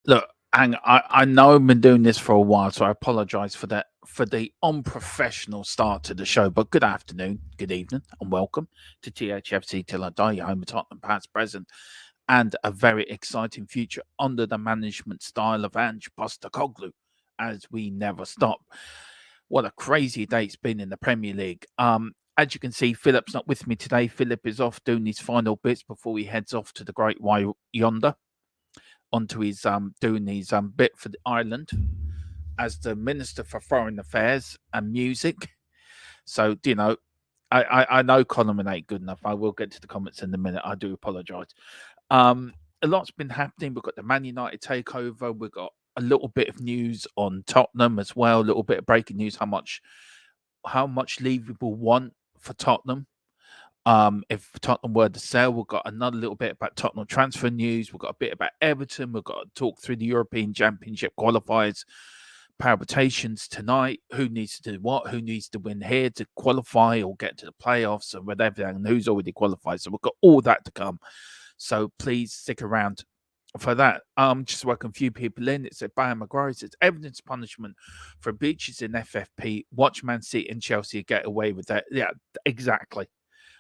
Look, I know I've been doing this for a while, so I apologize for that, for the unprofessional start to the show. But good afternoon, good evening, and welcome to THFC Till I Die, your home of Tottenham past, present, and a very exciting future under the management style of Ange Postecoglou. as we never stop. What a crazy day it's been in the Premier League. As you can see, Philip's not with me today. Philip is off doing his final bits before he heads off to the Great Way yonder, onto his doing his bit for Ireland as the Minister for Foreign Affairs and Music. So, you know, I know Colin ain't good enough. I will get to the comments in a minute. I do apologise. A lot's been happening. We've got the Man United takeover. We've got a little bit of news on Tottenham as well. A little bit of breaking news. How much leave we will want for Tottenham. If Tottenham were to sell, we've got another little bit about Tottenham transfer news. We've got a bit about Everton. We've got to talk through the European Championship qualifiers, palpitations tonight. Who needs to do what? Who needs to win here to qualify or get to the playoffs or whatever? And who's already qualified? So we've got all that to come. So please stick around for that. Just welcome a few people in. It's a Bayern Maguire. It's evidence punishment for breaches in FFP. Watch Man City and Chelsea get away with that. Yeah, exactly.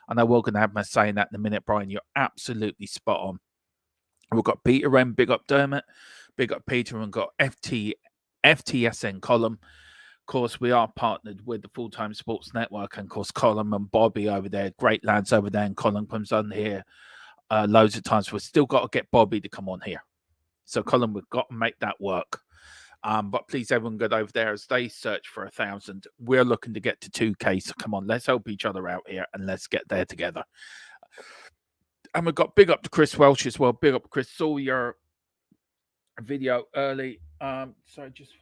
I know we're going to have my say in that in a minute, Brian. You're absolutely spot on. We've got Peter M, big up Dermot, big up Peter, and got FTSN Column. Of course, we are partnered with the Full-Time Sports Network, and of course, Colin and Bobby over there, great lads over there, and Colin comes on here loads of times. We've still got to get Bobby to come on here. So, Colin, we've got to make that work. But please, everyone, get over there as they search for 1,000. We're looking to get to 2K. So come on, let's help each other out here and let's get there together. And we've got big up to Chris Welsh as well. Big up, Chris. Saw your video early. Sorry, just.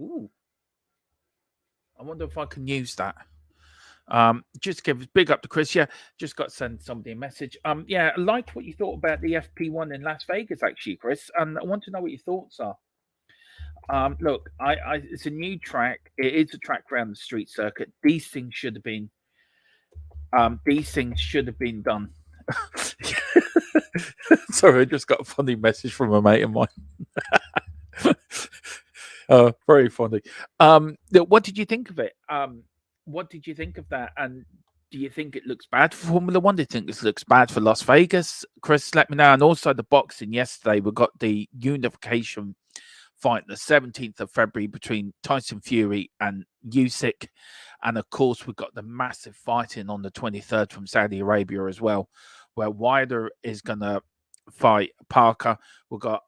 Ooh. I wonder if I can use that. Just give big up to Chris. Yeah, just got to send somebody a message. Yeah, I liked what you thought about the FP1 in Las Vegas, actually, Chris. And I want to know what your thoughts are. Look, it's a new track. It is a track around the street circuit. These things should have been done. Sorry, I just got a funny message from a mate of mine. Very funny. What did you think of it? What did you think of that? And do you think it looks bad for Formula One? Do you think this looks bad for Las Vegas? Chris, let me know. And also the boxing yesterday, we got the unification fight the 17th of February between Tyson Fury and Usyk. And of course, we've got the massive fighting on the 23rd from Saudi Arabia as well, where Wilder is going to fight Parker. We've got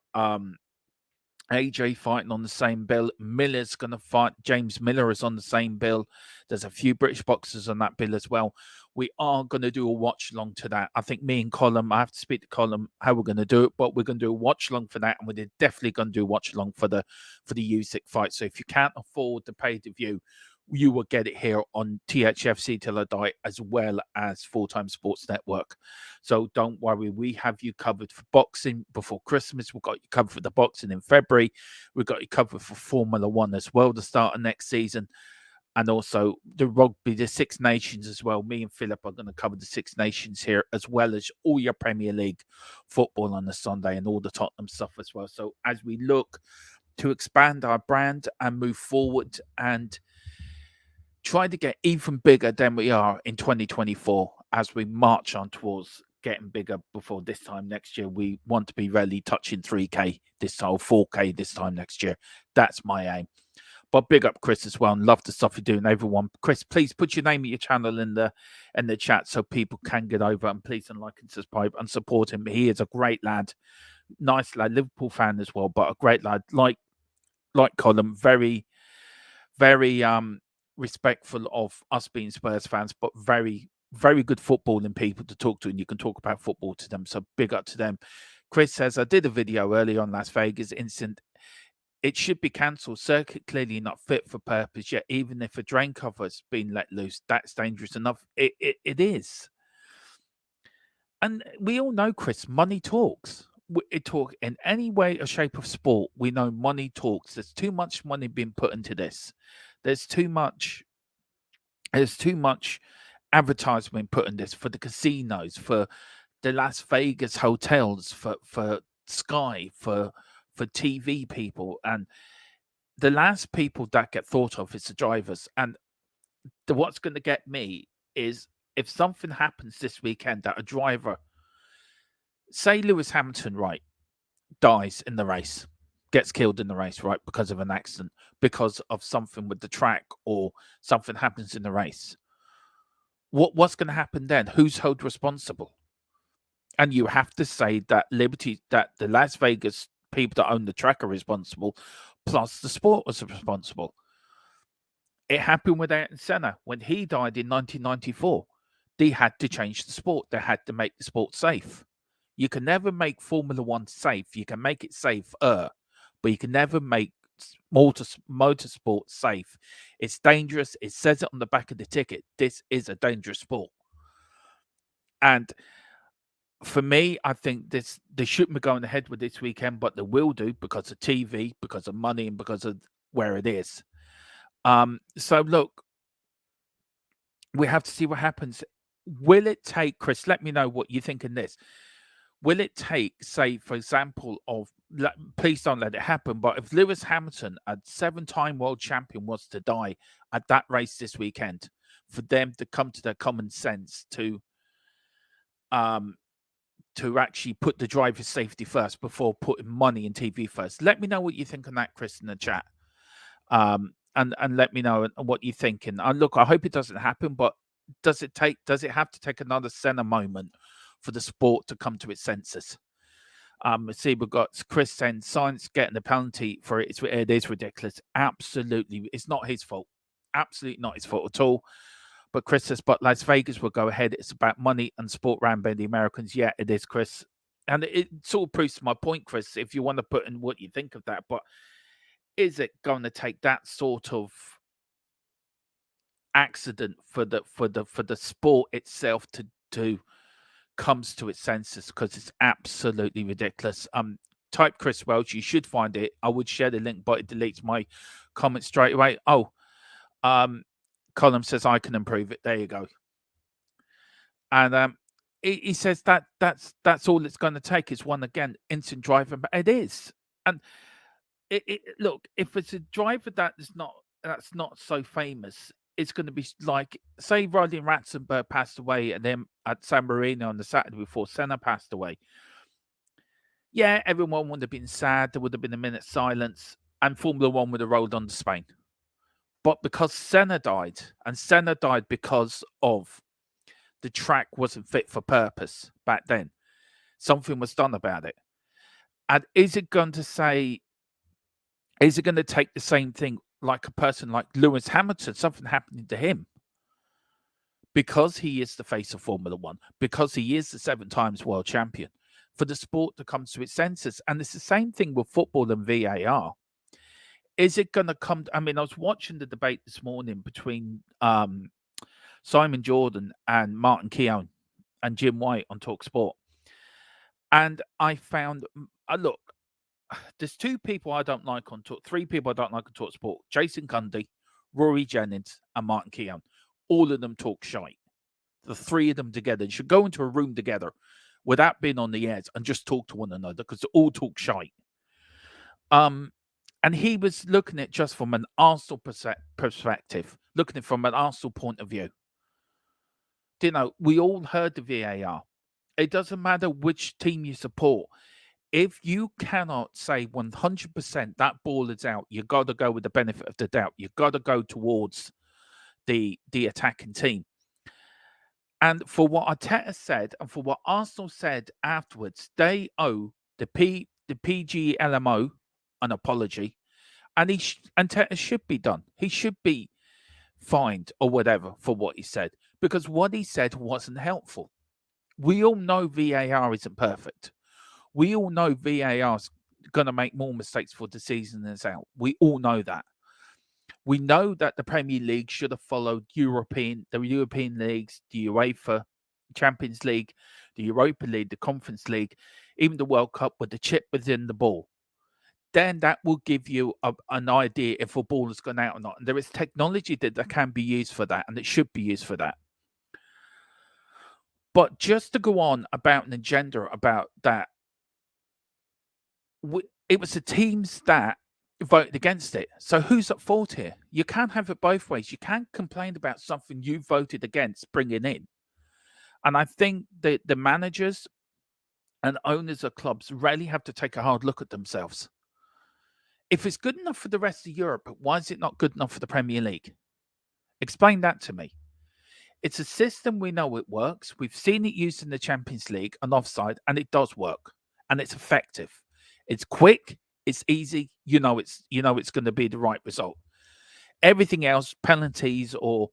AJ fighting on the same bill. Miller's going to fight. James Miller is on the same bill. There's a few British boxers on that bill as well. We are going to do a watch along to that. I think me and Colin, I have to speak to Colin how we're going to do it, but we're going to do a watch along for that, and we're definitely going to do a watch along for the Usyk fight. So if you can't afford the pay-per-view, you will get it here on THFC Till I Die, as well as Full-Time Sports Network. So don't worry, we have you covered for boxing before Christmas. We've got you covered for the boxing in February. We've got you covered for Formula One as well, the start of next season. And also the rugby, the Six Nations as well. Me and Philip are going to cover the Six Nations here, as well as all your Premier League football on the Sunday and all the Tottenham stuff as well. So as we look to expand our brand and move forward and try to get even bigger than we are in 2024 as we march on towards getting bigger before this time next year. We want to be really touching 3K this time, 4K this time next year. That's my aim. But big up Chris as well, and love the stuff you're doing, everyone. Chris, please put your name at your channel in the chat so people can get over, and please like and subscribe and support him. He is a great lad, nice lad, Liverpool fan as well, but a great lad, like Colin, very, very respectful of us being Spurs fans, but very, very good footballing people to talk to, and you can talk about football to them. So big up to them. Chris says, I did a video earlier on Las Vegas incident. It should be cancelled. Circuit clearly not fit for purpose yet. Even if a drain cover has been let loose, that's dangerous enough. It is. And we all know, Chris, money talks. It talk in any way or shape of sport. We know money talks. There's too much money being put into this. There's too much advertisement put in this for the casinos, for the Las Vegas hotels, for Sky, for TV people, and the last people that get thought of is the drivers. And what's going to get me is if something happens this weekend that a driver, say Lewis Hamilton, right, dies in the race, gets killed in the race, right, because of an accident, because of something with the track or something happens in the race. What's going to happen then? Who's held responsible? And you have to say that that the Las Vegas people that own the track are responsible, plus the sport was responsible. It happened with Ayrton Senna when he died in 1994. They had to change the sport. They had to make the sport safe. You can never make Formula One safe. You can make it safer, but you can never make motorsport safe. It's dangerous. It says it on the back of the ticket. This is a dangerous sport. And for me, I think they shouldn't be going ahead with this weekend, but they will do because of TV, because of money, and because of where it is. So look, we have to see what happens. Will it take, Chris? Let me know what you think in this. Will it take, say, for example, please don't let it happen, but if Lewis Hamilton, a 7-time world champion, was to die at that race this weekend, for them to come to their common sense to actually put the driver's safety first before putting money in TV first? Let me know what you think on that, Chris, in the chat. And let me know what you think. And look, I hope it doesn't happen, but does it have to take another Senna moment for the sport to come to its senses? Let's see, we've got Chris saying Science getting the penalty for it. It is ridiculous. Absolutely. It's not his fault. Absolutely not his fault at all. But Chris says, but Las Vegas will go ahead. It's about money and sport ran by the Americans. Yeah, it is, Chris. And it sort of proves my point, Chris, if you want to put in what you think of that. But is it going to take that sort of accident for the sport itself to comes to its senses? Because it's absolutely ridiculous. Type Chris Welch, you should find it. I would share the link, but it deletes my comment straight away. Colin says I can improve it. There you go. And he says that's all it's going to take is one again instant driver. But it is. And look, if it's a driver that's not so famous, it's going to be like, say, Riley Ratzenberg passed away, and then at San Marino on the Saturday before Senna passed away. Yeah, everyone would have been sad. There would have been a minute's silence, and Formula One would have rolled on to Spain. But because Senna died, and Senna died because of the track wasn't fit for purpose back then, something was done about it. And is it going to take the same thing like a person like Lewis Hamilton, something happening to him? Because he is the face of Formula One, because he is the 7 times world champion, for the sport to come to its senses. And it's the same thing with football and VAR. Is it going to come? I mean, I was watching the debate this morning between Simon Jordan and Martin Keown and Jim White on TalkSport. And I found, look, there's 2 people I don't like on Talk, 3 people I don't like on TalkSport: Jason Gundy, Rory Jennings, and Martin Keown. All of them talk shite. The 3 of them together, you should go into a room together without being on the airs and just talk to one another, because they all talk shite. And he was looking at just from an Arsenal perspective, looking at it from an Arsenal point of view. You know, we all heard the VAR. It doesn't matter which team you support. If you cannot say 100% that ball is out, you got to go with the benefit of the doubt. You've got to go towards the attacking team. And for what Arteta said and for what Arsenal said afterwards, they owe the PGLMO an apology, and Arteta should be done. He should be fined or whatever for what he said, because what he said wasn't helpful. We all know VAR isn't perfect. We all know VAR's going to make more mistakes for the season is out. We all know that. We know that the Premier League should have followed the European leagues, the UEFA Champions League, the Europa League, the Conference League, even the World Cup with the chip within the ball. Then that will give you an idea if a ball has gone out or not. And there is technology that can be used for that, and it should be used for that. But just to go on about an agenda about that, it was the teams that voted against it. So who's at fault here? You can't have it both ways. You can't complain about something you voted against bringing in. And I think the managers and owners of clubs really have to take a hard look at themselves. If it's good enough for the rest of Europe, why is it not good enough for the Premier League? Explain that to me. It's a system, we know it works. We've seen it used in the Champions League and offside, and it does work, and it's effective. It's quick, it's easy. It's going to be the right result. Everything else, penalties or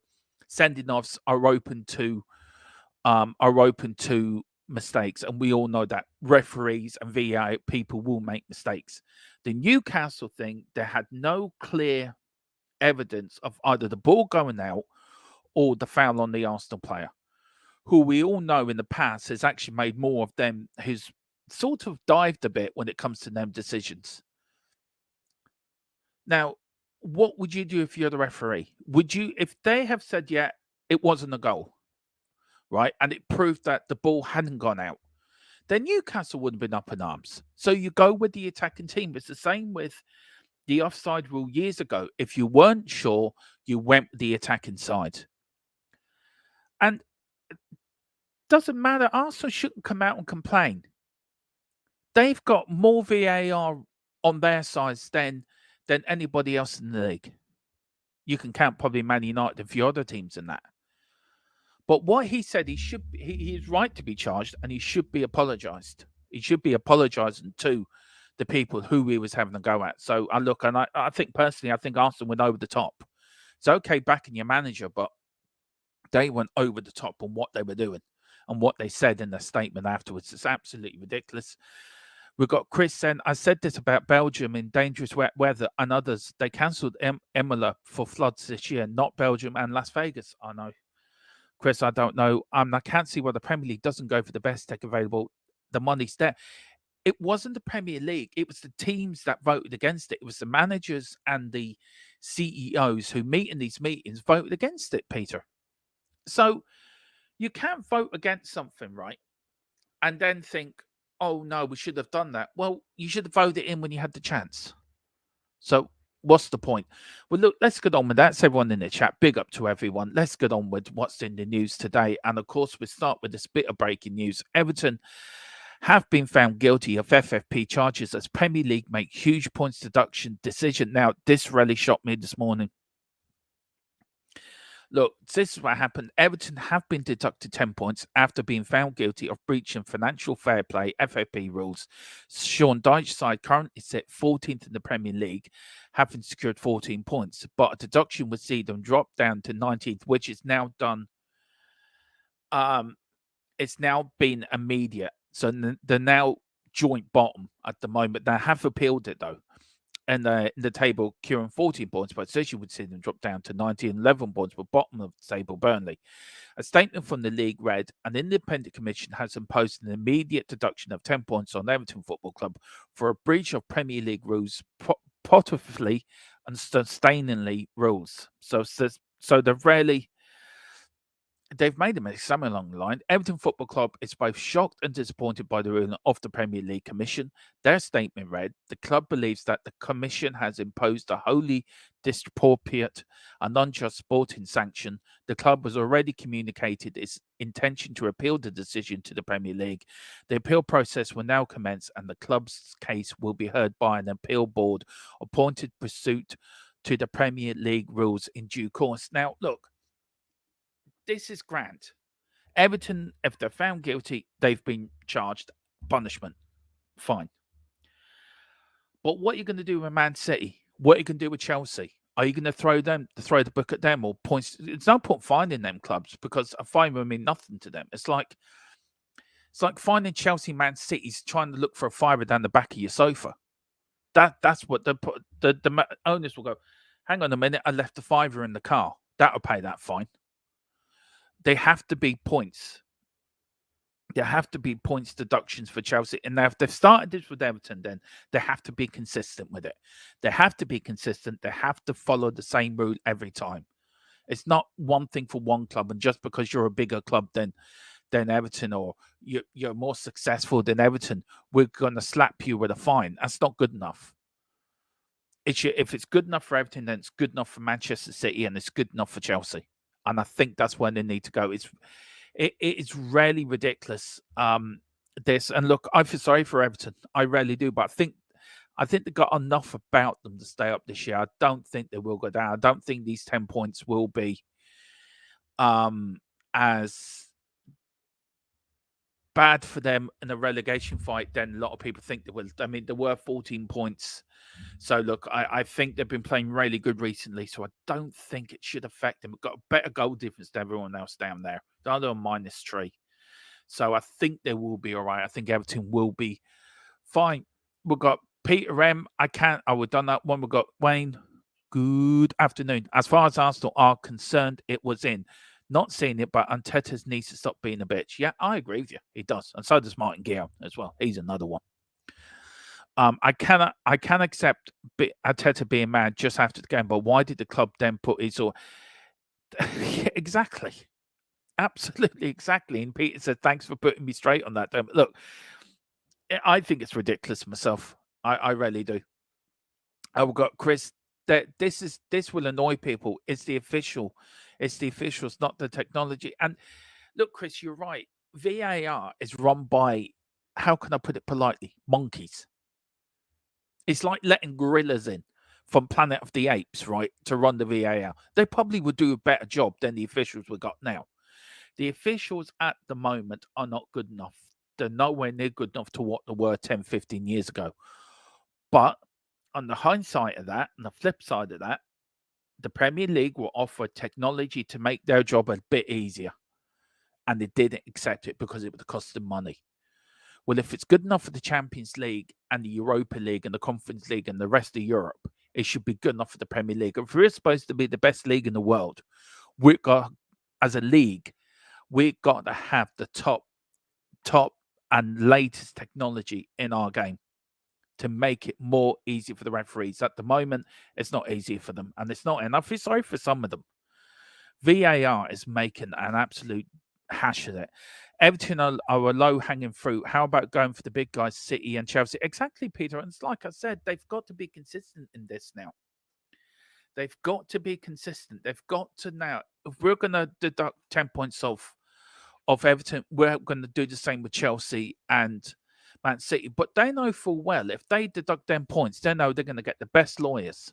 sending offs, are open to mistakes, and we all know that referees and VAR people will make mistakes. The Newcastle thing, they had no clear evidence of either the ball going out or the foul on the Arsenal player, who we all know in the past has actually made more of them, who's sort of dived a bit when it comes to them decisions. Now, what would you do if you're the referee? Would you, if they have said, yeah, it wasn't a goal, right, and it proved that the ball hadn't gone out, then Newcastle wouldn't have been up in arms. So you go with the attacking team. It's the same with the offside rule years ago. If you weren't sure, you went with the attacking side. And it doesn't matter. Arsenal shouldn't come out and complain. They've got more VAR on their sides than anybody else in the league. You can count probably Man United and a few other teams in that. But what he said, he is right to be charged, and he should be apologised. He should be apologising to the people who he was having a go at. So I think personally, I think Arsenal went over the top. It's okay backing your manager, but they went over the top on what they were doing and what they said in their statement afterwards. It's absolutely ridiculous. We've got Chris saying, I said this about Belgium in dangerous wet weather and others. They cancelled Imola for floods this year, not Belgium and Las Vegas. I know. Chris, I don't know. I can't see why the Premier League doesn't go for the best tech available. The money's there. It wasn't the Premier League. It was the teams that voted against it. It was the managers and the CEOs who meet in these meetings voted against it, Peter. So you can't vote against something, right? And then think, oh, no, we should have done that. Well, you should have voted in when you had the chance. So what's the point? Well, look, let's get on with that. That's everyone in the chat. Big up to everyone. Let's get on with what's in the news today. And of course, we start with this bit of breaking news. Everton have been found guilty of FFP charges as Premier League make huge points deduction decision. Now, this really shocked me this morning. Look, this is what happened. Everton have been deducted 10 points after being found guilty of breaching financial fair play FFP rules. Sean Dyche's side currently sit 14th in the Premier League, having secured 14 points, but a deduction would see them drop down to 19th, which is now done. It's now been immediate. So they're now joint bottom at the moment. They have appealed it, though. And in the table, Kieran 14 points, but essentially would see them drop down to 19, 11 points, but bottom of the table, Burnley. A statement from the league read, an independent commission has imposed an immediate deduction of 10 points on Everton Football Club for a breach of Premier League rules, powerfully and sustainingly rules. So they've made a mistake somewhere along the line. Everton Football Club is both shocked and disappointed by the ruling of the Premier League Commission. Their statement read, the club believes that the Commission has imposed a wholly disproportionate and unjust sporting sanction. The club has already communicated its intention to appeal the decision to the Premier League. The appeal process will now commence, and the club's case will be heard by an appeal board appointed pursuant to the Premier League rules in due course. Now, look, this is grand. Everton, if they're found guilty, they've been charged. Punishment. Fine. But what are you going to do with Man City? What are you going to do with Chelsea? Are you going to throw the book at them or points? It's no point finding them clubs because a fine will mean nothing to them. It's like finding Chelsea, Man City's trying to look for a fiver down the back of your sofa. That's what the owners will go, hang on a minute, I left the fiver in the car. That'll pay that fine. They have to be points. There have to be points deductions for Chelsea. And now if they've started this with Everton, then they have to be consistent with it. They have to be consistent. They have to follow the same rule every time. It's not one thing for one club. And just because you're a bigger club than Everton or you're more successful than Everton, we're going to slap you with a fine. That's not good enough. If it's good enough for Everton, then it's good enough for Manchester City and it's good enough for Chelsea. And I think that's where they need to go. It's really ridiculous. this. And look, I feel sorry for Everton. I really do. But I think they've got enough about them to stay up this year. I don't think they will go down. I don't think these 10 points will be as bad for them in a relegation fight than a lot of people think they will. I mean, there were 14 points. So, look, I think they've been playing really good recently. So, I don't think it should affect them. We've got a better goal difference than everyone else down there. They're on -3. So, I think they will be all right. I think Everton will be fine. We've got Peter M. I would have done that one. We've got Wayne. Good afternoon. As far as Arsenal are concerned, it was in. Not seeing it, but Arteta needs to stop being a bitch. Yeah, I agree with you. He does. And so does Martin Guillaume as well. He's another one. I can accept Arteta being mad just after the game, but why did the club then put his or yeah, exactly. Absolutely, exactly. And Peter said, thanks for putting me straight on that. Look, I think it's ridiculous myself. I really do. We've got Chris. That this will annoy people. It's the official. It's the officials, not the technology. And look, Chris, you're right. VAR is run by, how can I put it politely, monkeys. It's like letting gorillas in from Planet of the Apes, right, to run the VAR. They probably would do a better job than the officials we got now. The officials at the moment are not good enough. They're nowhere near good enough to what they were 10, 15 years ago. But on the hindsight of that, and the flip side of that, the Premier League will offer technology to make their job a bit easier. And they didn't accept it because it would cost them money. Well, if it's good enough for the Champions League and the Europa League and the Conference League and the rest of Europe, it should be good enough for the Premier League. If we're supposed to be the best league in the world, we've got, as a league, we've got to have the top and latest technology in our game to make it more easy for the referees. At the moment, it's not easy for them, and it's not. And I feel sorry for some of them. VAR is making an absolute hash of it. Everton are a low-hanging fruit. How about going for the big guys, City and Chelsea? Exactly, Peter. And it's like I said, they've got to be consistent in this now. They've got to be consistent. They've got to now. If we're going to deduct 10 points of Everton, we're going to do the same with Chelsea and Man City. But they know full well if they deduct them points, they know they're going to get the best lawyers.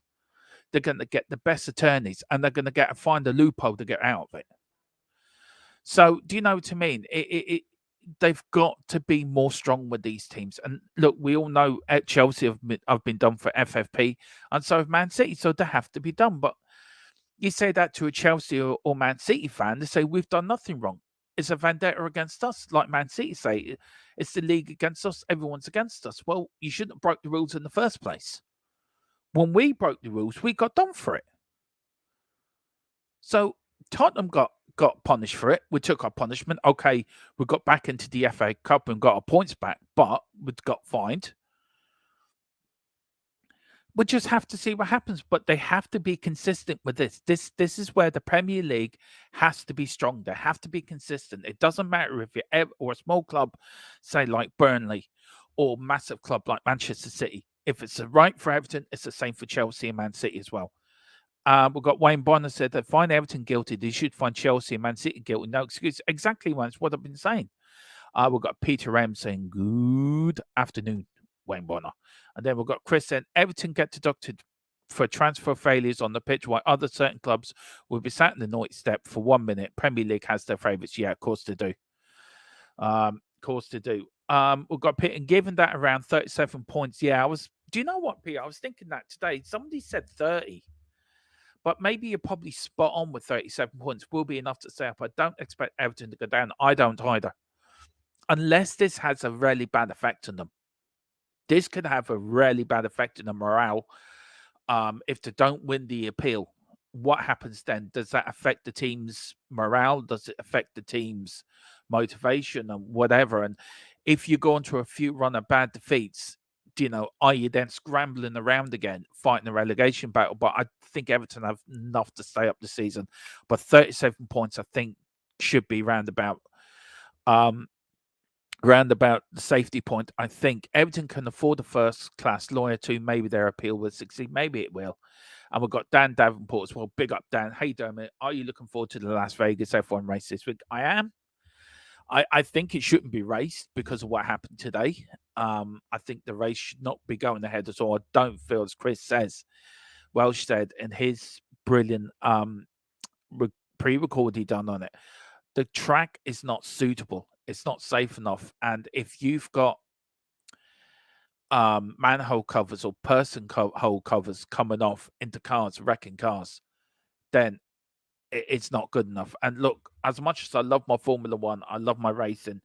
They're going to get the best attorneys, and they're going to find a loophole to get out of it. So, do you know what I mean? They've got to be more strong with these teams. And look, we all know at Chelsea have been done for FFP, and so have Man City. So they have to be done. But you say that to a Chelsea or Man City fan, they say we've done nothing wrong. It's a vendetta against us, like Man City say. It's the league against us. Everyone's against us. Well, you shouldn't have broke the rules in the first place. When we broke the rules, we got done for it. So Tottenham got punished for it. We took our punishment. Okay, we got back into the FA Cup and got our points back, but we got fined. We just have to see what happens, but they have to be consistent with this. This is where the Premier League has to be strong. They have to be consistent. It doesn't matter if you're or a small club, say like Burnley, or massive club like Manchester City. If it's right for Everton, it's the same for Chelsea and Man City as well. We've got Wayne Bonner said that find Everton guilty. They should find Chelsea and Man City guilty. No excuse. Exactly, Wayne. It's what I've been saying. We've got Peter M saying good afternoon, Wayne Bonner. And then we've got Chris saying Everton get deducted for transfer failures on the pitch, while other certain clubs will be sat in the naughty step for 1 minute. Premier League has their favourites. Yeah, of course they do. Of course they do. We've got Peter, and given that around 37 points. Yeah, do you know what, Peter? I was thinking that today. Somebody said 30. But maybe you're probably spot on with 37 points will be enough to stay up. I don't expect Everton to go down. I don't either. Unless this has a really bad effect on them. This could have a really bad effect on the morale. If they don't win the appeal, what happens then? Does that affect the team's morale? Does it affect the team's motivation and whatever? And if you go into a few run of bad defeats, are you then scrambling around again, fighting a relegation battle? But I think Everton have enough to stay up the season. But 37 points, I think, should be roundabout the safety point. I think Everton can afford a first-class lawyer too. Maybe their appeal will succeed. Maybe it will. And we've got Dan Davenport as well. Big up, Dan. Hey, Dermot. Are you looking forward to the Las Vegas F1 race this week? I am. I think it shouldn't be raced because of what happened today. I think the race should not be going ahead at all. I don't feel, as Chris says, Welsh said in his brilliant pre-record he done on it, the track is not suitable. It's not safe enough. And if you've got manhole covers or hole covers coming off into cars, wrecking cars, then it's not good enough. And look, as much as I love my Formula One, I love my racing,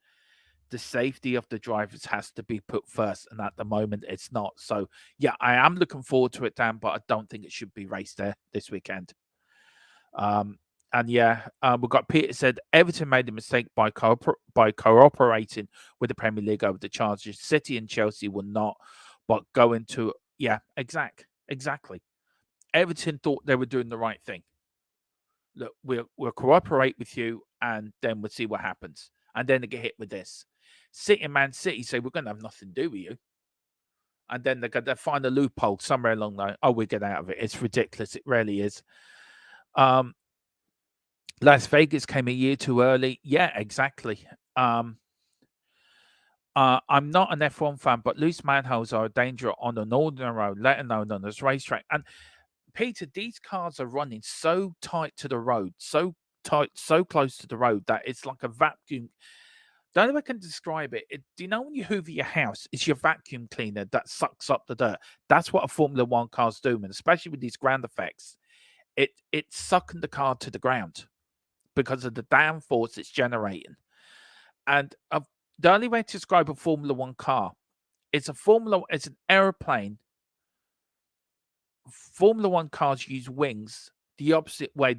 the safety of the drivers has to be put first. And at the moment, it's not. So, yeah, I am looking forward to it, Dan, but I don't think it should be raced there this weekend. And yeah, we've got Peter said Everton made a mistake by cooperating with the Premier League over the charges. City and Chelsea will not, but go into exactly. Everton thought they were doing the right thing. Look, we'll cooperate with you, and then we'll see what happens. And then they get hit with this. City and Man City say we're going to have nothing to do with you, and then they find a loophole somewhere along the line. Oh, we get out of it. It's ridiculous. It really is. Las Vegas came a year too early. Yeah, exactly. I'm not an F1 fan, but loose manholes are a danger on an ordinary road, let alone on this racetrack. And Peter, these cars are running so tight to the road, so tight, so close to the road that it's like a vacuum. The only way I can describe it, do you know when you hoover your house, it's your vacuum cleaner that sucks up the dirt. That's what a Formula One car's doing, especially with these ground effects. It's sucking the car to the ground because of the downforce it's generating. And the only way to describe a Formula One car, it's an aeroplane. Formula One cars use wings the opposite way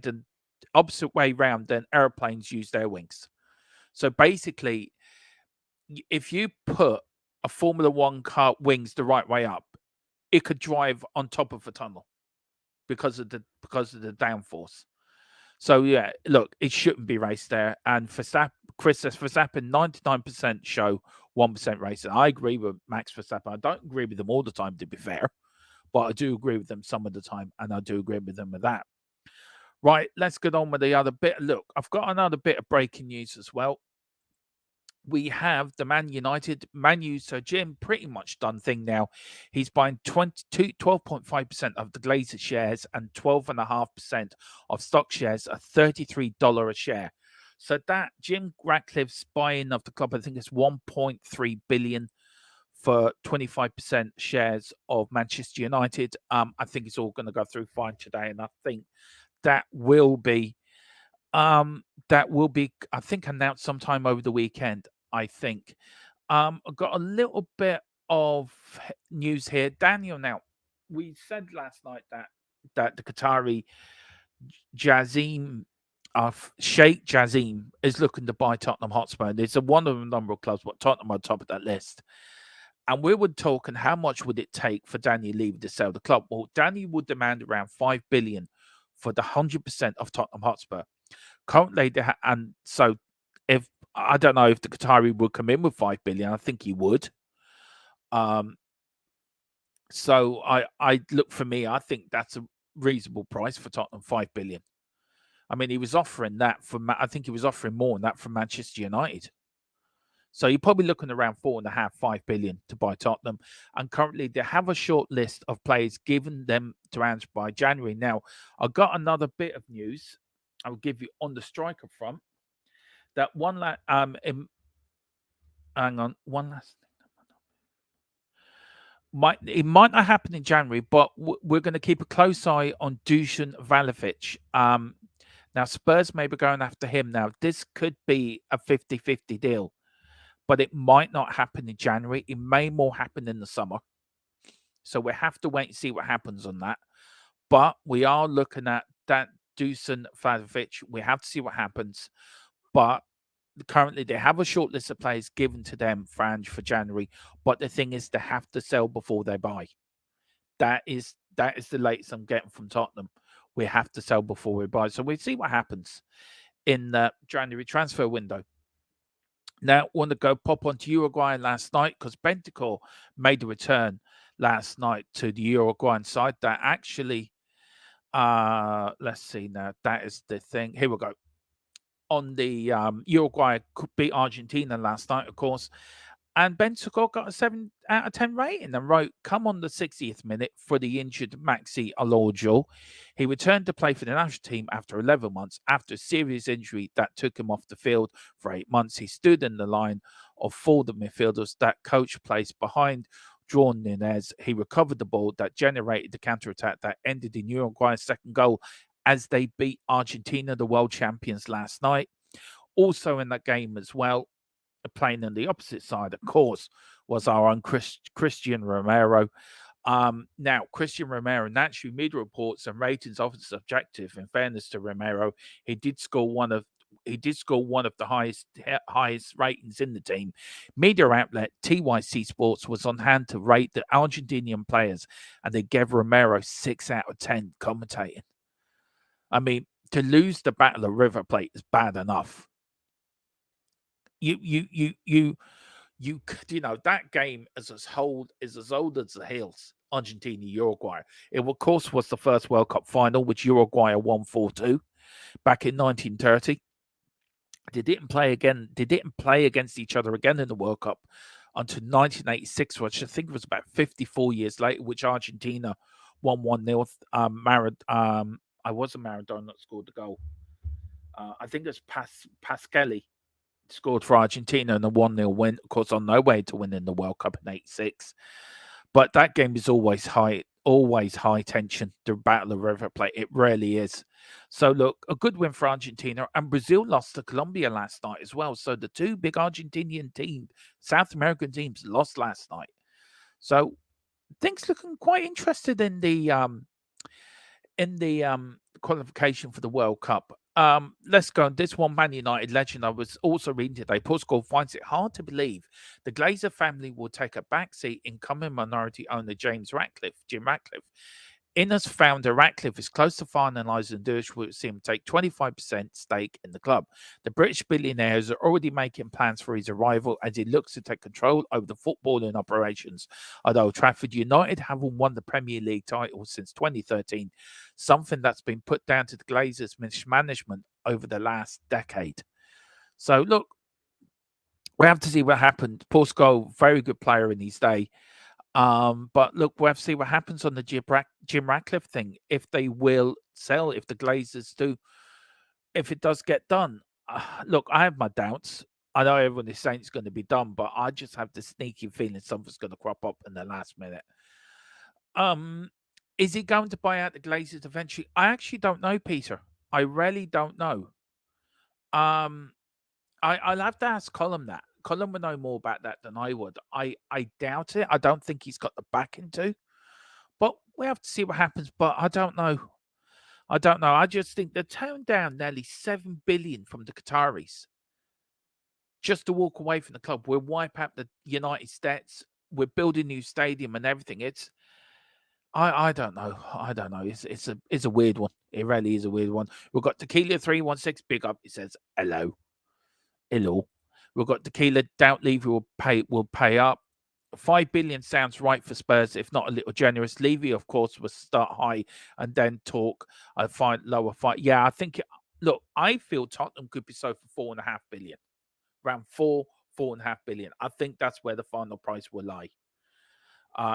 round than airplanes use their wings. So basically, if you put a Formula One car wings the right way up, it could drive on top of a tunnel because of the downforce. So yeah, look, it shouldn't be raced there. And Chris says Verstappen 99% show, 1% racing. I agree with Max Verstappen. I don't agree with them all the time, to be fair, but I do agree with them some of the time, and I do agree with them with that. Right, let's get on with the other bit. Look, I've got another bit of breaking news as well. We have the Man U, so Jim pretty much done thing now. He's buying 12.5% of the Glazer shares and 12.5% of stock shares at $33 a share. So that Jim Ratcliffe's buying of the club, I think it's 1.3 billion for 25% shares of Manchester United. I think it's all going to go through fine today, and I think that will be I think, announced sometime over the weekend, I think. I've got a little bit of news here. Daniel, now, we said last night that the Qatari Jazim Sheikh Jazim is looking to buy Tottenham Hotspur. There's one of a number of clubs, but Tottenham are top of that list. And we were talking, how much would it take for Daniel Levy to sell the club? Well, Daniel would demand around 5 billion for the 100% of Tottenham Hotspur. Currently, and so if I don't know if the Qatari would come in with 5 billion, I think he would. So I look, for me, I think that's a reasonable price for Tottenham, 5 billion. I mean, he was offering that I think he was offering more than that from Manchester United. So you're probably looking around 4.5, 5 billion to buy Tottenham. And currently they have a short list of players given them to answer by January. Now, I've got another bit of news I'll give you on the striker front. That one hang on, one last thing. It might not happen in January, but we're going to keep a close eye on Dusan Vlahovic. Now, Spurs may be going after him. Now, this could be a 50-50 deal, but it might not happen in January. It may more happen in the summer. So we have to wait and see what happens on that. But we are looking at that Dusan Vlahovic. We have to see what happens. But currently they have a short list of players given to them for January. But the thing is, they have to sell before they buy. That is the latest I'm getting from Tottenham. We have to sell before we buy. So we'll see what happens in the January transfer window. Now, I want to go pop onto Uruguay last night because Bentancur made a return last night to the Uruguayan side. That actually, let's see now. That is the thing. Here we go. Uruguay could beat Argentina last night, of course. And Ben Sokol got a 7 out of 10 rating and wrote, come on the 60th minute for the injured Maxi Alonso. He returned to play for the national team after 11 months after a serious injury that took him off the field for 8 months. He stood in the line of forward midfielders that coach placed behind Drawn Nunez. He recovered the ball that generated the counter-attack that ended in Uruguay's second goal as they beat Argentina, the world champions, last night. Also in that game as well, playing on the opposite side, of course, was our own Christian Romero. Now, Christian Romero, naturally, media reports and ratings often subjective. In fairness to Romero, he did score one of the highest ratings in the team. Media outlet TYC Sports was on hand to rate the Argentinian players, and they gave Romero 6 out of 10 commentating. I mean, to lose the Battle of River Plate is bad enough. You know, that game is as old as the hills. Argentina, Uruguay. It, of course, was the first World Cup final, which Uruguay won 4-2 back in 1930. They didn't play against each other again in the World Cup until 1986, which I think was about 54 years later, which Argentina won 1-0. I wasn't Maradona that scored the goal. I think it was Pascali scored for Argentina in a 1-0 win. Of course, on no way to win in the World Cup in 86. But that game is always high tension, the Battle of River Plate. It really is. So, look, a good win for Argentina. And Brazil lost to Colombia last night as well. So the two big Argentinian teams, South American teams, lost last night. So things looking quite interested in the qualification for the World Cup. Let's go on this one. Man United legend. I was also reading today. Portugal finds it hard to believe the Glazer family will take a backseat incoming minority owner Jim Ratcliffe. Innes founder Ratcliffe is close to finalising a deal which will see him take 25% stake in the club. The British billionaire is already making plans for his arrival as he looks to take control over the footballing operations at Old Trafford. United haven't won the Premier League title since 2013, something that's been put down to the Glazers' mismanagement over the last decade. So, look, we have to see what happened. Portugal, very good player in his day. But look, we'll have to see what happens on the Jim Ratcliffe thing. If they will sell, if the Glazers do, if it does get done. Look, I have my doubts. I know everyone is saying it's going to be done, but I just have the sneaky feeling something's going to crop up in the last minute. Is he going to buy out the Glazers eventually? I actually don't know, Peter. I really don't know. I'll have to ask Colin that. Colin would know more about that than I would. I doubt it. I don't think he's got the backing to. But we have to see what happens. But I don't know. I just think they're toned down nearly 7 billion from the Qataris just to walk away from the club. We'll wipe out the United States. We're building a new stadium and everything. I don't know. It's a weird one. It really is a weird one. We've got Tequila 316 big up. It says hello. We've got Tequila. Doubt Levy will pay up. 5 billion sounds right for Spurs, if not a little generous. Levy, of course, will start high and then talk. I find lower fight. Yeah, I think. Look, I feel Tottenham could be sold for 4.5 billion, around 4.5 billion. I think that's where the final price will lie.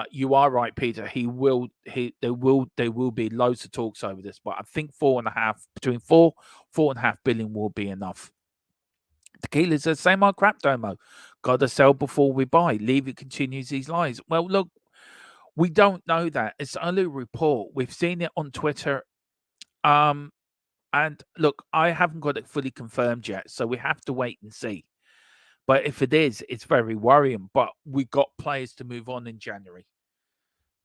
You are right, Peter. There will be loads of talks over this, but I think 4.5 between 4.5 billion will be enough. Tequila says, same old crap, Domo. Gotta sell before we buy. Levy continues these lies. Well, look, we don't know that. It's only a report. We've seen it on Twitter. And look, I haven't got it fully confirmed yet, so we have to wait and see. But if it is, it's very worrying. But we got players to move on in January.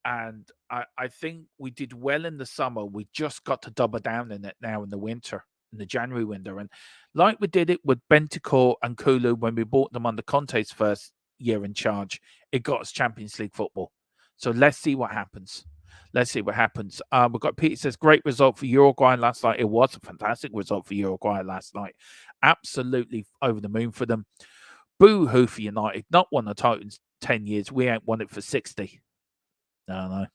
And I think we did well in the summer. We just got to double down in it now in the winter, in the January window. And like we did it with Bentancur and Kulu when we bought them under Conte's first year in charge, it got us Champions League football. So let's see what happens. We've got Peter says, great result for Uruguay last night. It was a fantastic result for Uruguay last night. Absolutely over the moon for them. Boo-hoo for United. Not won the title in 10 years. We ain't won it for 60. No.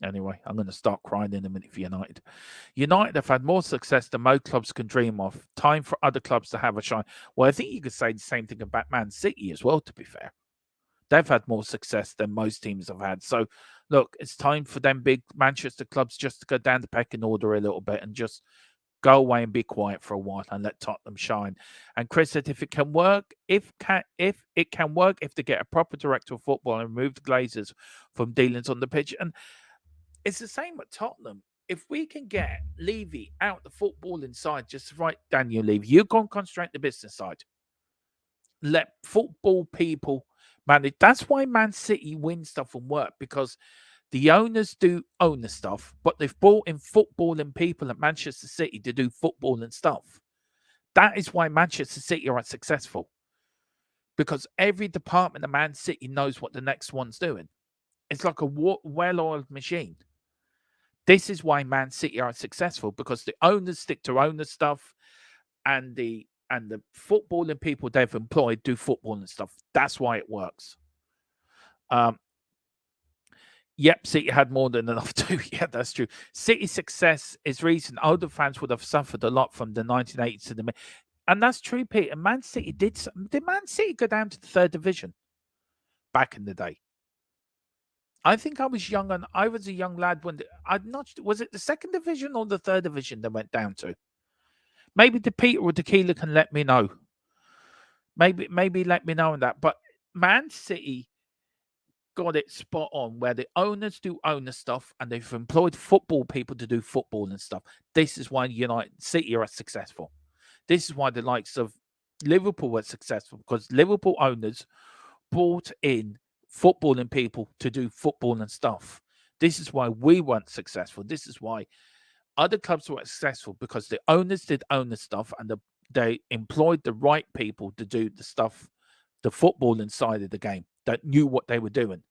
Anyway, I'm going to start crying in a minute for United. United have had more success than most clubs can dream of. Time for other clubs to have a shine. Well, I think you could say the same thing about Man City as well, to be fair. They've had more success than most teams have had. So, look, it's time for them big Manchester clubs just to go down the pecking order a little bit and just go away and be quiet for a while and let Tottenham shine. And Chris said, if it can work, if it can work, if they get a proper director of football and remove the Glazers from dealings on the pitch. And it's the same at Tottenham. If we can get Levy out the football inside, just right, Daniel Levy, you go and concentrate the business side. Let football people manage. That's why Man City win stuff and work, because the owners do owner stuff, but they've brought in footballing people at Manchester City to do footballing stuff. That is why Manchester City are successful, because every department of Man City knows what the next one's doing. It's like a well-oiled machine. This is why Man City are successful, because the owners stick to owner stuff, and the footballing people they've employed do footballing stuff. That's why it works. Yep, City had more than enough too. Yeah, that's true. City's success is reason older fans would have suffered a lot from the 1980s to the and that's true, Peter. Man City did Man City go down to the third division back in the day? I think I was young, and I was a young lad when I'm not. Was it the second division or the third division they went down to? Maybe the Peter or Tequila can let me know. Maybe let me know on that. But Man City got it spot on, where the owners do owner stuff and they've employed football people to do football and stuff. This is why United City are successful. This is why the likes of Liverpool were successful, because Liverpool owners brought in footballing people to do football and stuff. This is why we weren't successful. This is why other clubs were successful, because the owners did owner stuff and they employed the right people to do the stuff, the football inside of the game, that knew what they were doing.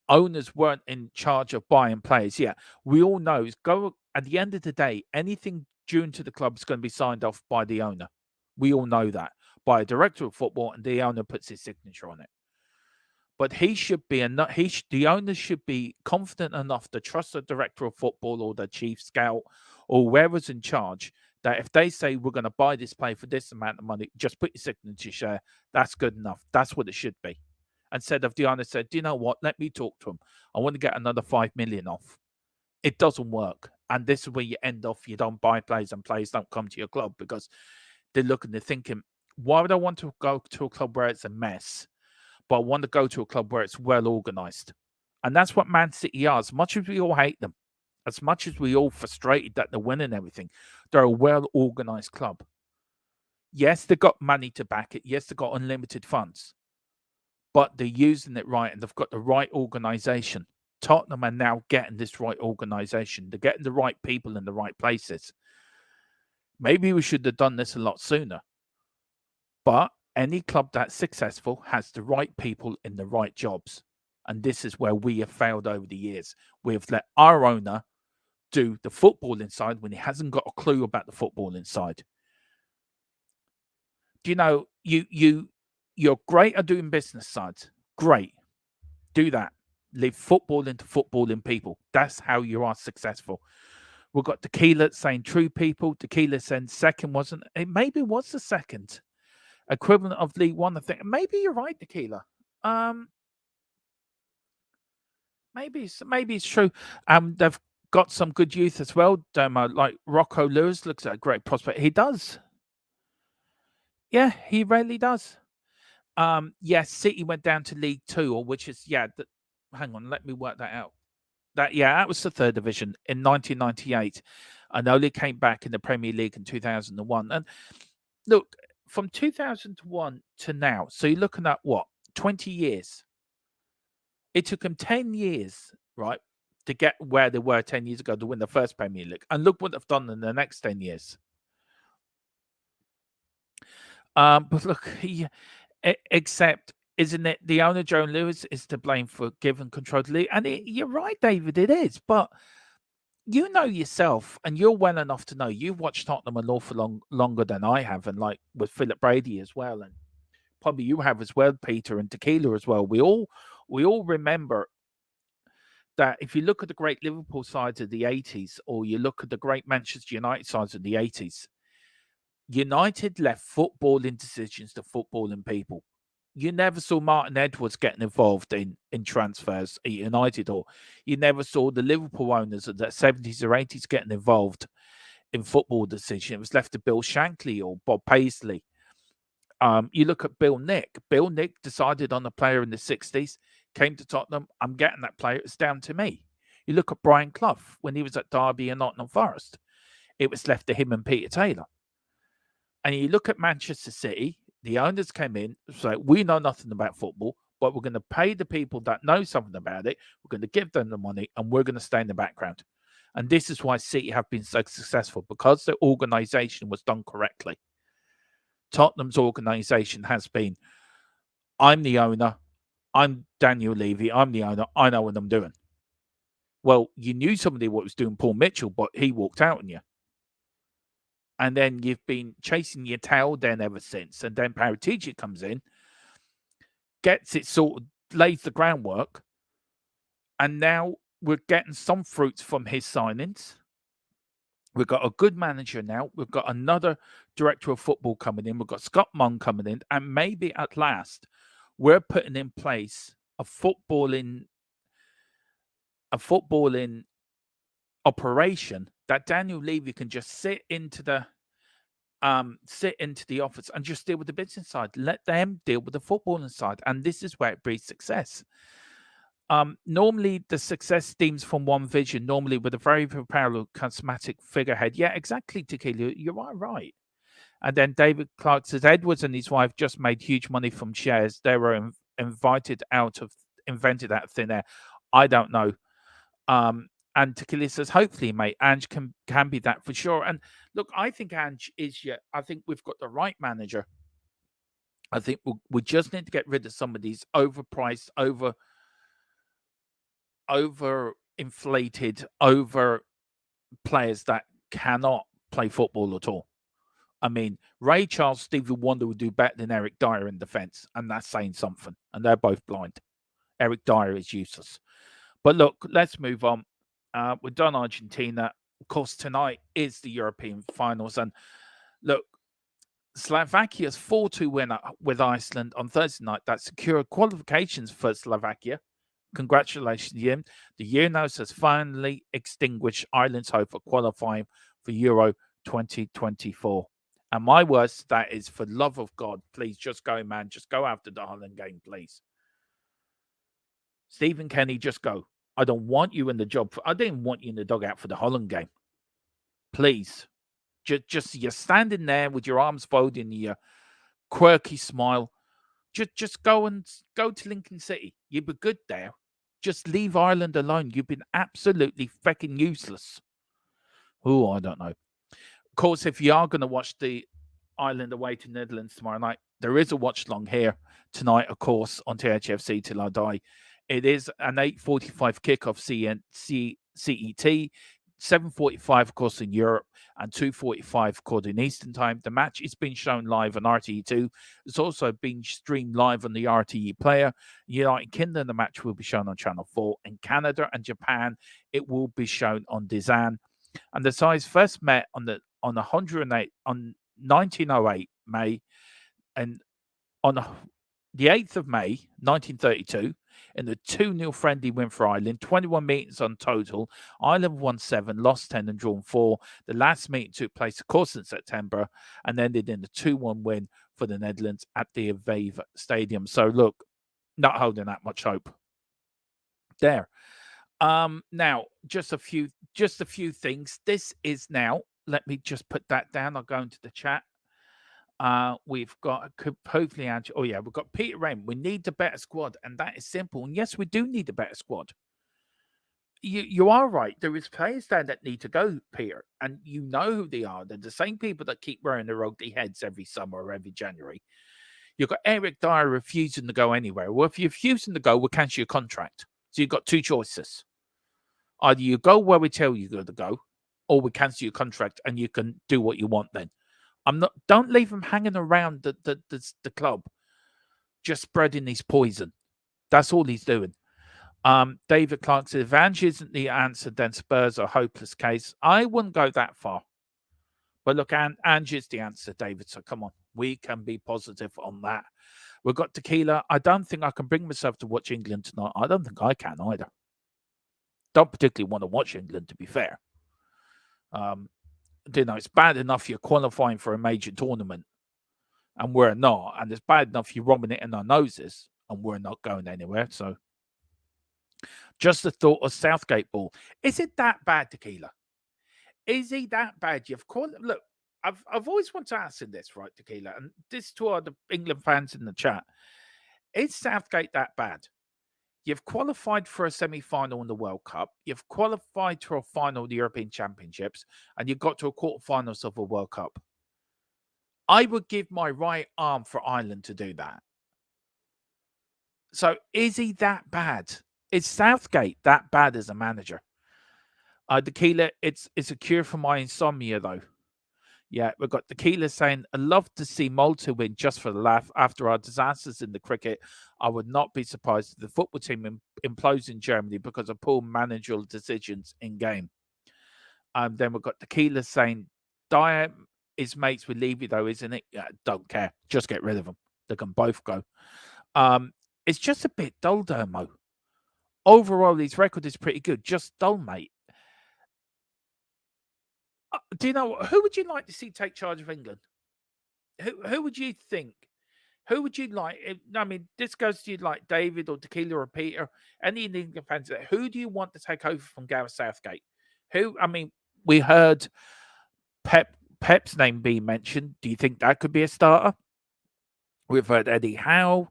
Owners weren't in charge of buying players. Yeah, we all know at the end of the day, anything due to the club is going to be signed off by the owner. We all know that, by a director of football, and the owner puts his signature on it. But he should be the owner should be confident enough to trust the director of football or the chief scout or whoever's in charge, that if they say we're going to buy this player for this amount of money, just put your signature share. That's good enough. That's what it should be. Instead of the owner said, do you know what? Let me talk to him. I want to get another 5 million off. It doesn't work. And this is where you end off. You don't buy players and players don't come to your club, because they're looking, they're thinking, why would I want to go to a club where it's a mess? But I want to go to a club where it's well organized. And that's what Man City are. As much as we all hate them, as much as we all frustrated that they're winning everything, they're a well organized club. Yes, they've got money to back it. Yes, they've got unlimited funds, but they're using it right, and they've got the right organization. Tottenham are now getting this right organization. They're getting the right people in the right places. Maybe we should have done this a lot sooner. But any club that's successful has the right people in the right jobs. And this is where we have failed over the years. We've let our owner do the football inside when he hasn't got a clue about the football inside. Do you know, you're great at doing business sides. Great. Do that. Leave football into footballing people. That's how you are successful. We've got Tequila saying true people. Tequila saying second wasn't. It maybe was the second equivalent of League One. I think maybe you're right, Tequila. Maybe it's true. They've got some good youth as well. Like Rocco Lewis looks like a great prospect. He does. Yeah, he really does. Yes, City went down to League Two, or which is hang on, let me work that out. That was the third division in 1998, and only came back in the Premier League in 2001. And look, from 2001 to now, so you're looking at what, 20 years. It took them 10 years, right, to get where they were 10 years ago to win the first Premier League. And look what they've done in the next 10 years. But look, except, isn't it, the owner, Joe Lewis, is to blame for giving control to the league? And you're right, David, it is. But you know yourself, and you're well enough to know, you've watched Tottenham an awful longer than I have, and like with Philip Brady as well, and probably you have as well, Peter, and Tequila as well. We all remember that if you look at the great Liverpool sides of the 80s, or you look at the great Manchester United sides of the 80s, United left footballing decisions to footballing people. You never saw Martin Edwards getting involved in transfers at United, or you never saw the Liverpool owners of the 70s or 80s getting involved in football decisions. It was left to Bill Shankly or Bob Paisley. You look at Bill Nick. Bill Nick decided on a player in the 60s, came to Tottenham. I'm getting that player. It's down to me. You look at Brian Clough when he was at Derby and Nottingham Forest. It was left to him and Peter Taylor. And you look at Manchester City, the owners came in, so we know nothing about football, but we're going to pay the people that know something about it. We're going to give them the money, and we're going to stay in the background. And this is why City have been so successful, because the organisation was done correctly. Tottenham's organisation has been, I'm the owner, I'm Daniel Levy, I'm the owner, I know what I'm doing. Well, you knew somebody what was doing Paul Mitchell, but he walked out on you. And then you've been chasing your tail then ever since. And then Paratici comes in, gets it sort of, lays the groundwork. And now we're getting some fruits from his signings. We've got a good manager now. We've got another director of football coming in. We've got Scott Munn coming in. And maybe at last, we're putting in place a footballing operation that Daniel Levy can just sit into the office and just deal with the business side. Let them deal with the footballing side. And this is where it breeds success. Normally the success stems from one vision, normally with a very, very parallel charismatic figurehead. Yeah, exactly, Tequila. You are right. And then David Clark says Edwards and his wife just made huge money from shares. They were invented out of thin air. I don't know. And Tequila says, hopefully, mate, Ange can be that for sure. And look, I think Ange is I think we've got the right manager. I think we just need to get rid of some of these overpriced, overinflated, over players that cannot play football at all. I mean, Ray Charles, Stevie Wonder would do better than Eric Dyer in defence, and that's saying something. And they're both blind. Eric Dyer is useless. But look, let's move on. We're done Argentina. Of course, tonight is the European finals. And look, Slovakia's 4-2 win with Iceland on Thursday night that secured qualifications for Slovakia. Congratulations, Jim. The Euros has finally extinguished Ireland's hope of qualifying for Euro 2024. And my words, that is, for love of God, please just go, man. Just go after the Holland game, please. Stephen Kenny, just go. I don't want you in the job. I didn't want you in the dugout for the Holland game. Please. Just you're standing there with your arms folded and your quirky smile. Just go to Lincoln City. You'd be good there. Just leave Ireland alone. You've been absolutely fucking useless. Oh, I don't know. Of course, if you are going to watch the Ireland away to Netherlands tomorrow night, there is a watch long here tonight, of course, on THFC Till I Die. It is an 8:45 kickoff CET, 7:45, of course, in Europe, and 2:45, of course, in Eastern Time. The match is being shown live on RTE2. It's also being streamed live on the RTE player. United Kingdom, the match will be shown on Channel 4. In Canada and Japan, it will be shown on DAZN. And the sides first met on 1908 May, and on the 8th of May, 1932, in the 2-0 friendly win for Ireland. 21 meetings on total. Ireland won 7, lost 10 and drawn 4. The last meeting took place, of course, in September and ended in the 2-1 win for the Netherlands at the Pre-Veiw Stadium. So, look, not holding that much hope there. Now, just a few things. This is now, let me just put that down. I'll go into the chat. We've got hopefully, we've got Peter Wren. We need a better squad, and that is simple. And yes, we do need a better squad. You are right. There is players there that need to go, Peter, and you know who they are. They're the same people that keep wearing their ugly heads every summer or every January. You've got Eric Dyer refusing to go anywhere. Well, if you're refusing to go, we'll cancel your contract. So you've got two choices. Either you go where we tell you to go, or we cancel your contract and you can do what you want then. Don't leave him hanging around the club, just spreading his poison. That's all he's doing. David Clark said, if Ange isn't the answer, then Spurs are a hopeless case. I wouldn't go that far. But look, Ange is the answer, David. So come on, we can be positive on that. We've got Tequila. I don't think I can bring myself to watch England tonight. I don't think I can either. Don't particularly want to watch England, to be fair. It's bad enough you're qualifying for a major tournament and we're not. And it's bad enough you're robbing it in our noses and we're not going anywhere. So just the thought of Southgate ball. Is it that bad, Tequila? Is he that bad? Look, I've always wanted to ask him this, right, Tequila? And this to all the England fans in the chat. Is Southgate that bad? You've qualified for a semi-final in the World Cup. You've qualified for a final of the European Championships, and you've got to a quarterfinals of a World Cup. I would give my right arm for Ireland to do that. So is he that bad? Is Southgate that bad as a manager? Tequila, it's a cure for my insomnia, though. Yeah, we've got Tequila saying, I'd love to see Malta win just for the laugh. After our disasters in the cricket, I would not be surprised if the football team implodes in Germany because of poor managerial decisions in game. Then we've got Tequila saying, Dyer is mates with Levy, though, isn't it? Yeah, don't care. Just get rid of them. They can both go. It's just a bit dull, Dermo. Overall, his record is pretty good. Just dull, mate. Do you know who would you like to see take charge of England? Who would you think? Who would you like? I mean, this goes to you like David or Tequila or Peter, any England fans. Who do you want to take over from Gareth Southgate? I mean, we heard Pep's name being mentioned. Do you think that could be a starter? We've heard Eddie Howe.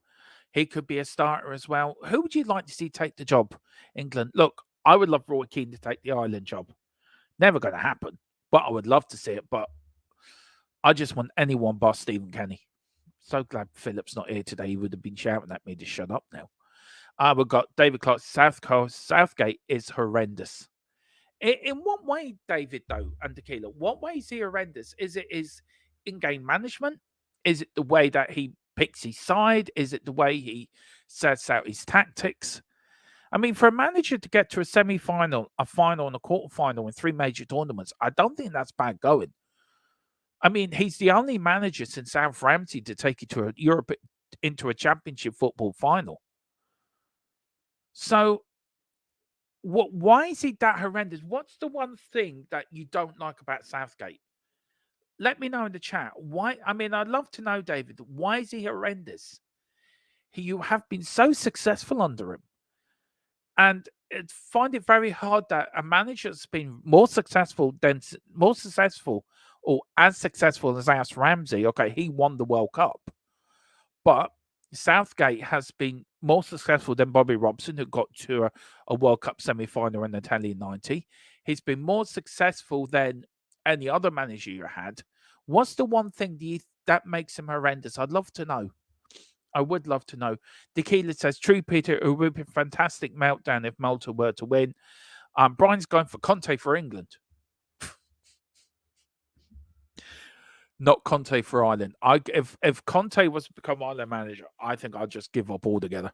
He could be a starter as well. Who would you like to see take the job, England? Look, I would love Roy Keane to take the Ireland job. Never going to happen, but I would love to see it. But I just want anyone but Stephen Kenny. So glad Philip's not here today. He would have been shouting at me to shut up now. We've got David Clark. Southgate is horrendous. In what way, David, though, and Tequila? What way is he horrendous? Is it his in-game management? Is it the way that he picks his side? Is it the way he sets out his tactics? I mean, for a manager to get to a semi-final, a final, and a quarter-final in 3 major tournaments, I don't think that's bad going. I mean, he's the only manager since Alf Ramsey to take it to into a championship football final. So, why is he that horrendous? What's the one thing that you don't like about Southgate? Let me know in the chat. Why? I mean, I'd love to know, David. Why is he horrendous? You have been so successful under him, and find it very hard that a manager has been more successful or as successful as Alf Ramsey. Okay, he won the World Cup, but Southgate has been more successful than Bobby Robson, who got to a World Cup semi-final in Italian 90. He's been more successful than any other manager you had. What's the one thing that makes him horrendous? I'd love to know. I would love to know. Tequila says, true, Peter, it would be a fantastic meltdown if Malta were to win. Brian's going for Conte for England. Not Conte for Ireland. If Conte was to become Ireland manager, I think I'd just give up altogether.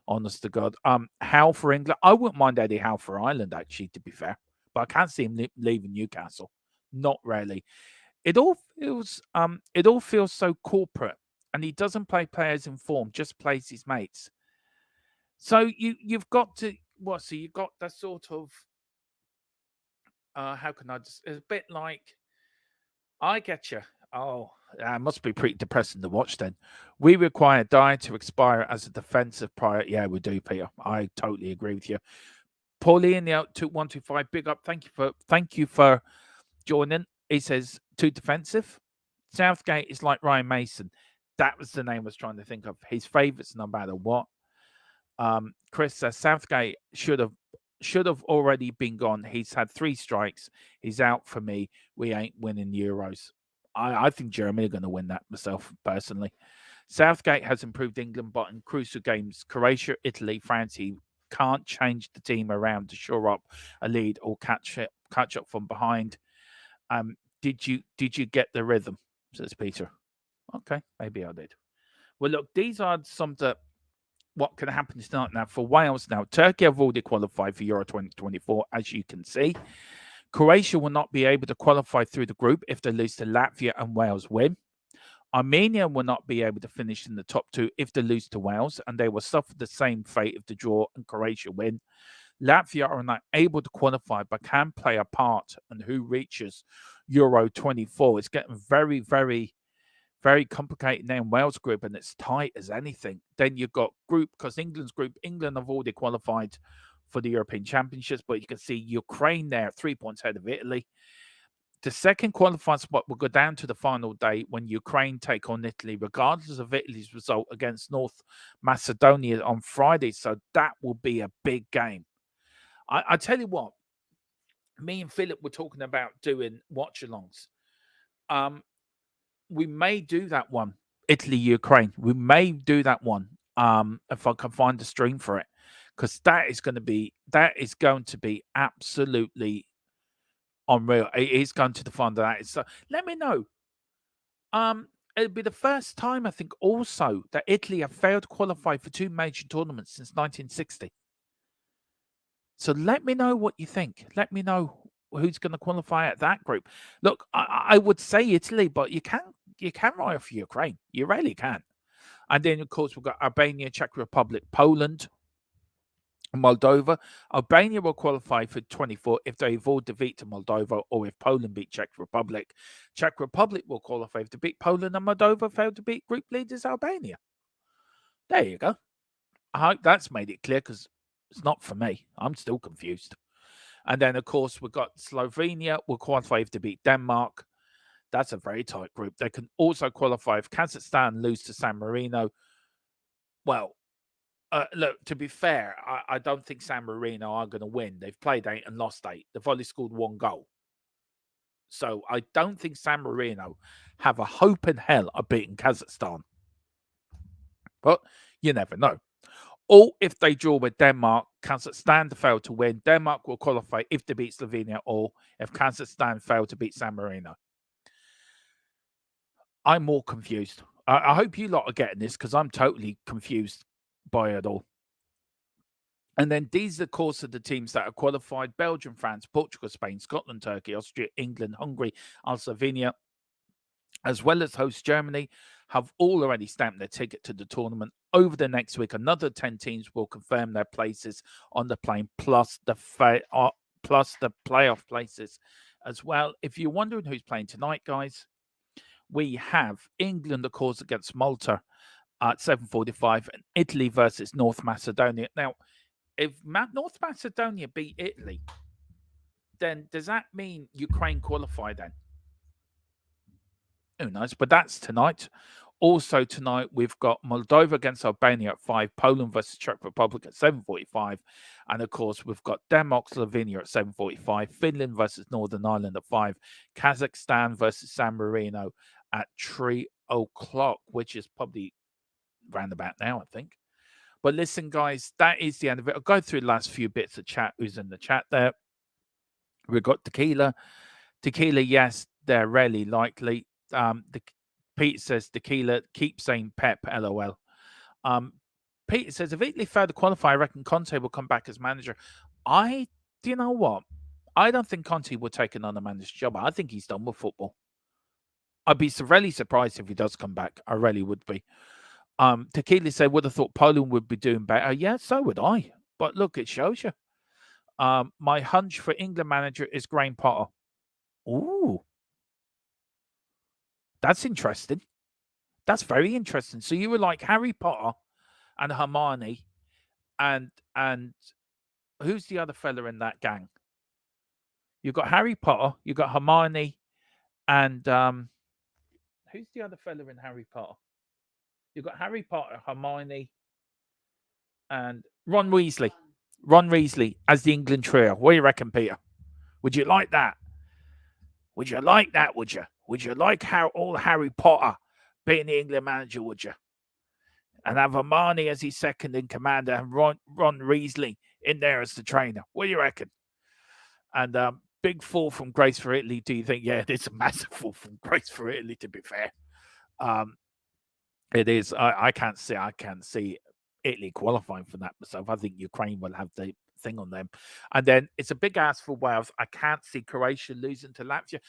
Honest to God. Howe for England. I wouldn't mind Eddie Howe for Ireland, actually, to be fair. But I can't see him leaving Newcastle. Not really. It all feels so corporate, and he doesn't play players in form, just plays his mates. So you've got to So you've got that sort of how can I just? It's a bit like I get you. Oh, it must be pretty depressing to watch then. We require Dyer to expire as a defensive priority. Yeah, we do, Peter. I totally agree with you. Paulie in the out 2125. Big up. Thank you for joining. He says too defensive. Southgate is like Ryan Mason. That was the name I was trying to think of. His favourites no matter what. Chris says Southgate should have already been gone. He's had 3 strikes. He's out for me. We ain't winning Euros. I think Germany are going to win that myself, personally. Southgate has improved England, but in crucial games, Croatia, Italy, France, he can't change the team around to shore up a lead or catch up from behind. Did you get the rhythm? Says Peter. Okay, maybe I did. Well, look, these are some of the what can happen tonight now for Wales. Now, Turkey have already qualified for Euro 2024, as you can see. Croatia will not be able to qualify through the group if they lose to Latvia and Wales win. Armenia will not be able to finish in the top two if they lose to Wales, and they will suffer the same fate if the draw and Croatia win. Latvia are not able to qualify but can play a part in who reaches Euro 24. It's getting very, very, very complicated now in Wales group, and it's tight as anything. Then you've got group, because England's group, England have already qualified for the European Championships, but you can see Ukraine there, 3 points ahead of Italy. The second qualifying spot will go down to the final day when Ukraine take on Italy, regardless of Italy's result against North Macedonia on Friday. So that will be a big game. I tell you what, me and Philip were talking about doing watch-alongs. We may do that one, Italy-Ukraine. We may do that one if I can find a stream for it, because that is going to be absolutely unreal. It is going to the final of that. So let me know. It'll be the first time, I think, also that Italy have failed to qualify for two major tournaments since 1960. So let me know what you think. Let me know who's going to qualify at that group. Look, I would say Italy, but you can write off Ukraine. You really can. And then, of course, we've got Albania, Czech Republic, Poland, Moldova. Albania will qualify for 24 if they avoid defeat to Moldova or if Poland beat Czech Republic. Czech Republic will qualify if they beat Poland and Moldova fail to beat group leaders Albania. There you go. I hope that's made it clear, because it's not for me. I'm still confused. And then, of course, we've got Slovenia will qualify if they beat Denmark. That's a very tight group. They can also qualify if Kazakhstan lose to San Marino. Well, look, to be fair, I don't think San Marino are going to win. They've played 8 and lost 8. They've only scored 1 goal. So I don't think San Marino have a hope in hell of beating Kazakhstan. But you never know. Or if they draw with Denmark, Kazakhstan fail to win, Denmark will qualify if they beat Slovenia, or if Kazakhstan fail to beat San Marino. I'm more confused. I hope you lot are getting this, because I'm totally confused by it all. And then these, of course, are the teams that are qualified: Belgium, France, Portugal, Spain, Scotland, Turkey, Austria, England, Hungary, and Slovenia, as well as host Germany, have all already stamped their ticket to the tournament. Over the next week, another 10 teams will confirm their places on the plane, plus the playoff places as well. If you're wondering who's playing tonight, guys, we have England, of course, against Malta at 7:45, and Italy versus North Macedonia. Now, if North Macedonia beat Italy, then does that mean Ukraine qualify then? Who knows? But that's tonight. Also tonight, we've got Moldova against Albania at 5, Poland versus Czech Republic at 7:45, and of course, we've got Denmark, Slovenia at 7:45, Finland versus Northern Ireland at 5, Kazakhstan versus San Marino at 3 o'clock, which is probably round about now, I think. But listen, guys, that is the end of it. I'll go through the last few bits of chat. Who's in the chat there? We've got Tequila. Tequila, yes, they're really likely. Pete says Tequila, keep saying Pep, LOL. Pete says, if Italy fail to qualify, I reckon Conte will come back as manager. Do you know what? I don't think Conte will take another manager's job. I think he's done with football. I'd be really surprised if he does come back. I really would be. Tequila said, would have thought Poland would be doing better. Yeah, so would I. But look, it shows you. My hunch for England manager is Graham Potter. Ooh. That's interesting. That's very interesting. So you were like Harry Potter and Hermione and who's the other fella in that gang? You've got Harry Potter, you've got Hermione, and who's the other fella in Harry Potter? You've got Harry Potter, Hermione, and Ron Weasley. Ron Weasley as the England trio. What do you reckon, Peter? Would you like that? Would you like that, would you? Would you like all Harry Potter being the England manager, would you? And have Hermione as his second in command and Ron Weasley in there as the trainer. What do you reckon? And big fall from grace for Italy. Do you think? Yeah, it's a massive fall from grace for Italy, to be fair. It is. I can't see Italy qualifying for that myself. I think Ukraine will have the thing on them. And then it's a big ask for Wales. I can't see Croatia losing to Latvia.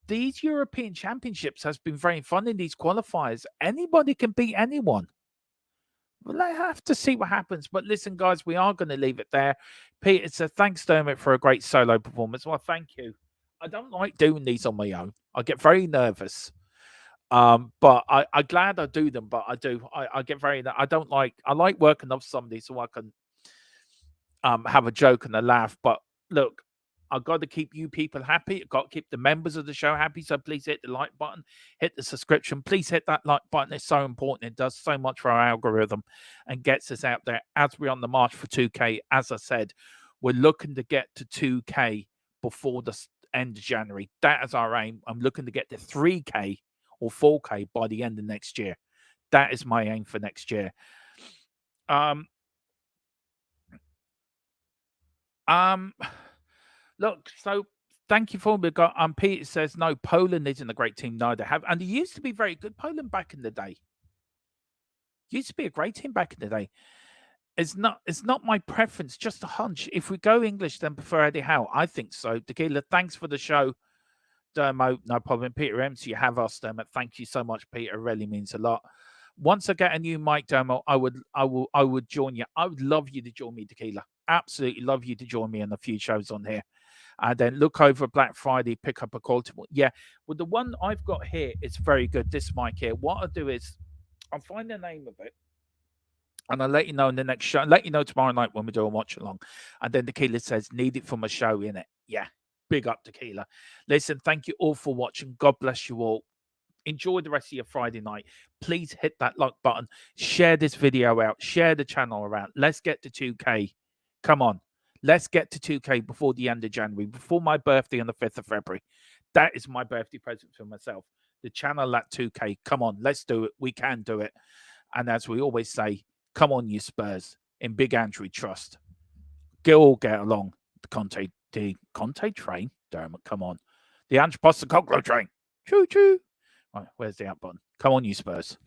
These European Championships has been very fun in these qualifiers. Anybody can beat anyone. We'll have to see what happens. But listen, guys, we are going to leave it there. Peter said, thanks, Dermot, for a great solo performance. Well, thank you. I don't like doing these on my own. I get very nervous. But I'm glad I do them, but I do. I get very, I like working off somebody so I can have a joke and a laugh. But look, I've got to keep you people happy. I've got to keep the members of the show happy. So please hit the like button, hit the subscription. Please hit that like button. It's so important. It does so much for our algorithm and gets us out there as we're on the march for 2K. As I said, we're looking to get to 2K before the end of January. That is our aim. I'm looking to get to 3K or 4K by the end of next year. That is my aim for next year. Look, so thank you for me. Peter says no, Poland isn't a great team, neither have, and it used to be very good. Poland back in the day used to be a great team back in the day. It's not my preference, just a hunch. If we go English, then prefer Eddie Howe. I think so. Tequila, thanks for the show. Dermo, no problem. Peter MC, you have us, Dermot. Thank you so much, Peter. It really means a lot. Once I get a new mic, Dermo, I would join you. I would love you to join me, Tequila. Absolutely love you to join me in a few shows on here. And then look over Black Friday, pick up a quality one. Yeah, well, the one I've got here is very good. This mic here. What I'll do is I'll find the name of it. And I'll let you know in the next show. I'll let you know tomorrow night when we do a watch along. And then Tequila says, need it for my show, innit? Yeah. Big up, Tequila. Listen, thank you all for watching. God bless you all. Enjoy the rest of your Friday night. Please hit that like button. Share this video out. Share the channel around. Let's get to 2K. Come on. Let's get to 2K before the end of January, before my birthday on the 5th of February. That is my birthday present for myself. The channel at 2K. Come on. Let's do it. We can do it. And as we always say, come on, you Spurs. In Big Andrew trust. Get along. The Conte train. Dermot, come on. The Ange Postecoglou train. Choo choo. Right, where's the out button? Come on, you Spurs.